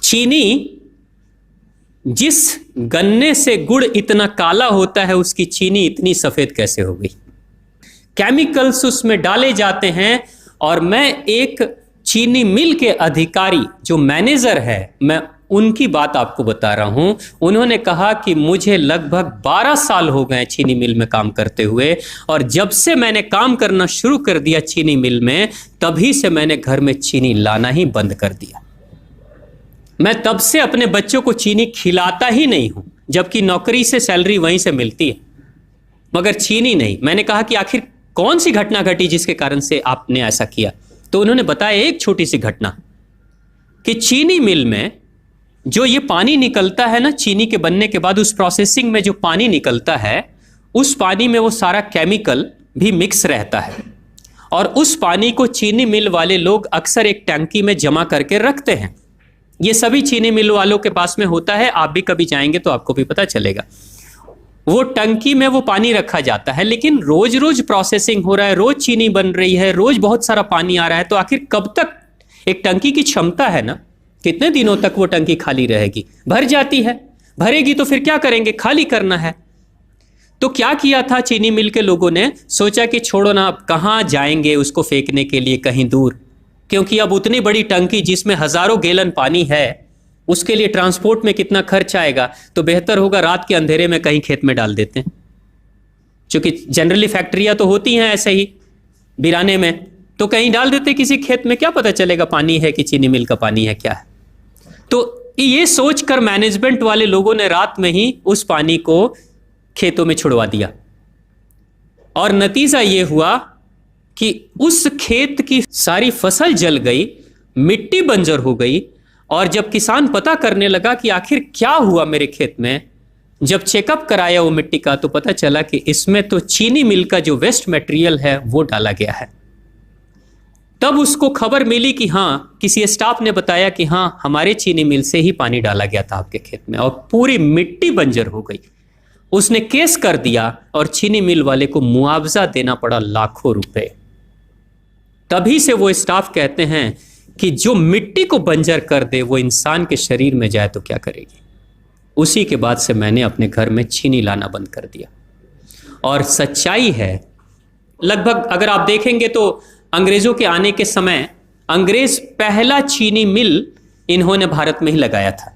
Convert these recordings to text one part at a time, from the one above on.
चीनी, जिस गन्ने से गुड़ इतना काला होता है उसकी चीनी इतनी सफेद कैसे हो गई? केमिकल्स उसमें डाले जाते हैं। और मैं एक चीनी मिल के अधिकारी जो मैनेजर है, मैं उनकी बात आपको बता रहा हूं। उन्होंने कहा कि मुझे लगभग 12 साल हो गए चीनी मिल में काम करते हुए, और जब से मैंने काम करना शुरू कर दिया चीनी मिल में, तभी से मैंने घर में चीनी लाना ही बंद कर दिया। मैं तब से अपने बच्चों को चीनी खिलाता ही नहीं हूं, जबकि नौकरी से सैलरी वहीं से मिलती है, मगर चीनी नहीं। मैंने कहा कि आखिर कौन सी घटना घटी जिसके कारण से आपने ऐसा किया? तो उन्होंने बताया एक छोटी सी घटना कि चीनी मिल में जो ये पानी निकलता है ना, चीनी के बनने के बाद उस प्रोसेसिंग में जो पानी निकलता है, उस पानी में वो सारा केमिकल भी मिक्स रहता है, और उस पानी को चीनी मिल वाले लोग अक्सर एक टंकी में जमा करके रखते हैं। ये सभी चीनी मिल वालों के पास में होता है, आप भी कभी जाएंगे तो आपको भी पता चलेगा। वो टंकी में वो पानी रखा जाता है, लेकिन रोज रोज प्रोसेसिंग हो रहा है, रोज चीनी बन रही है, रोज बहुत सारा पानी आ रहा है, तो आखिर कब तक? एक टंकी की क्षमता है ना, कितने दिनों तक वो टंकी खाली रहेगी? भर जाती है, भरेगी तो फिर क्या करेंगे? खाली करना है। तो क्या किया था चीनी मिल के लोगों ने? सोचा कि छोड़ो ना, अब कहाँ जाएंगे उसको फेंकने के लिए कहीं दूर, क्योंकि अब उतनी बड़ी टंकी जिसमें हजारों गैलन पानी है, उसके लिए ट्रांसपोर्ट में कितना खर्च आएगा, तो बेहतर होगा रात के अंधेरे में कहीं खेत में डाल देते हैं। क्योंकि जनरली फैक्ट्रियां तो होती हैं ऐसे ही बिराने में, तो कहीं डाल देते किसी खेत में, क्या पता चलेगा पानी है कि चीनी मिल का पानी है क्या है। तो ये सोचकर मैनेजमेंट वाले लोगों ने रात में ही उस पानी को खेतों में छुड़वा दिया, और नतीजा ये हुआ कि उस खेत की सारी फसल जल गई, मिट्टी बंजर हो गई। और जब किसान पता करने लगा कि आखिर क्या हुआ मेरे खेत में, जब चेकअप कराया वो मिट्टी का, तो पता चला कि इसमें तो चीनी मिल का जो वेस्ट मटेरियल है वो डाला गया है। तब उसको खबर मिली कि हाँ, किसी स्टाफ ने बताया कि हाँ, हमारे चीनी मिल से ही पानी डाला गया था आपके खेत में, और पूरी मिट्टी बंजर हो गई। उसने केस कर दिया और चीनी मिल वाले को मुआवजा देना पड़ा लाखों रुपए। तभी से वो स्टाफ कहते हैं कि जो मिट्टी को बंजर कर दे वो इंसान के शरीर में जाए तो क्या करेगी। उसी के बाद से मैंने अपने घर में चीनी लाना बंद कर दिया। और सच्चाई है, लगभग अगर आप देखेंगे तो अंग्रेजों के आने के समय अंग्रेज पहला चीनी मिल इन्होंने भारत में ही लगाया था।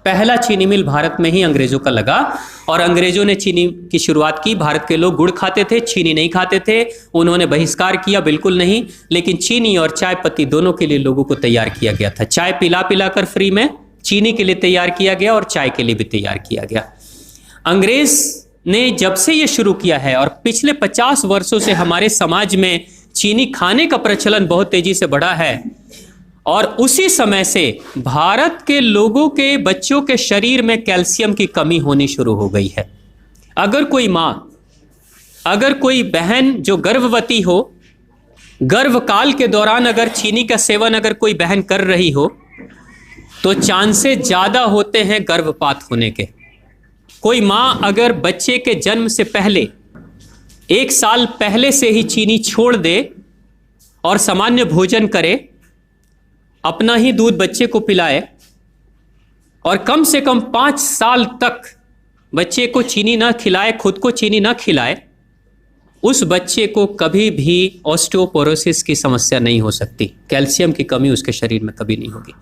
पहला चीनी मिल भारत में ही अंग्रेजों का लगा, और अंग्रेजों ने चीनी की शुरुआत की। भारत के लोग गुड़ खाते थे, चीनी नहीं खाते थे, उन्होंने बहिष्कार किया, बिल्कुल नहीं। लेकिन चीनी और चाय पत्ती दोनों के लिए लोगों को तैयार किया गया था। चाय पिला पिला कर फ्री में, चीनी के लिए तैयार किया गया और चाय के लिए भी तैयार किया गया। अंग्रेज ने जब से ये शुरू किया है, और पिछले 50 वर्षों से हमारे समाज में चीनी खाने का प्रचलन बहुत तेजी से बढ़ा है, और उसी समय से भारत के लोगों के बच्चों के शरीर में कैल्शियम की कमी होनी शुरू हो गई है। अगर कोई माँ, अगर कोई बहन जो गर्भवती हो, गर्भकाल के दौरान अगर चीनी का सेवन अगर कोई बहन कर रही हो, तो चांसेस ज्यादा होते हैं गर्भपात होने के। कोई माँ अगर बच्चे के जन्म से पहले 1 साल पहले से ही चीनी छोड़ दे और सामान्य भोजन करे, अपना ही दूध बच्चे को पिलाए, और कम से कम 5 साल तक बच्चे को चीनी ना खिलाए, खुद को चीनी ना खिलाए, उस बच्चे को कभी भी ऑस्टियोपोरोसिस की समस्या नहीं हो सकती। कैल्शियम की कमी उसके शरीर में कभी नहीं होगी।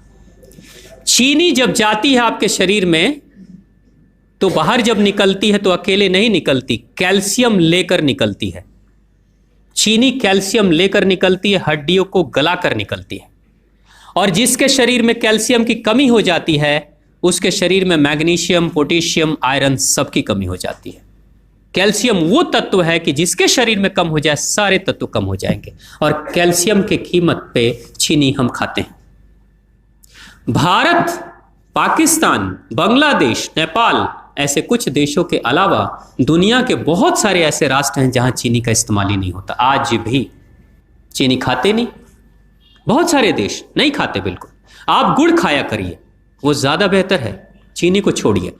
चीनी जब जाती है आपके शरीर में, तो बाहर जब निकलती है तो अकेले नहीं निकलती, कैल्शियम लेकर निकलती है। चीनी कैल्शियम लेकर निकलती है, हड्डियों को गलाकर निकलती है। और जिसके शरीर में कैल्शियम की कमी हो जाती है, उसके शरीर में मैग्नीशियम, पोटेशियम, आयरन सबकी कमी हो जाती है। कैल्शियम वो तत्व है कि जिसके शरीर में कम हो जाए, सारे तत्व कम हो जाएंगे, और कैल्शियम की कीमत पे चीनी हम खाते हैं। भारत, पाकिस्तान, बांग्लादेश, नेपाल, ऐसे कुछ देशों के अलावा दुनिया के बहुत सारे ऐसे राष्ट्र हैं जहां चीनी का इस्तेमाल ही नहीं होता। आज भी चीनी खाते नहीं, बहुत सारे देश नहीं खाते बिल्कुल। आप गुड़ खाया करिए, वो ज्यादा बेहतर है, चीनी को छोड़िए।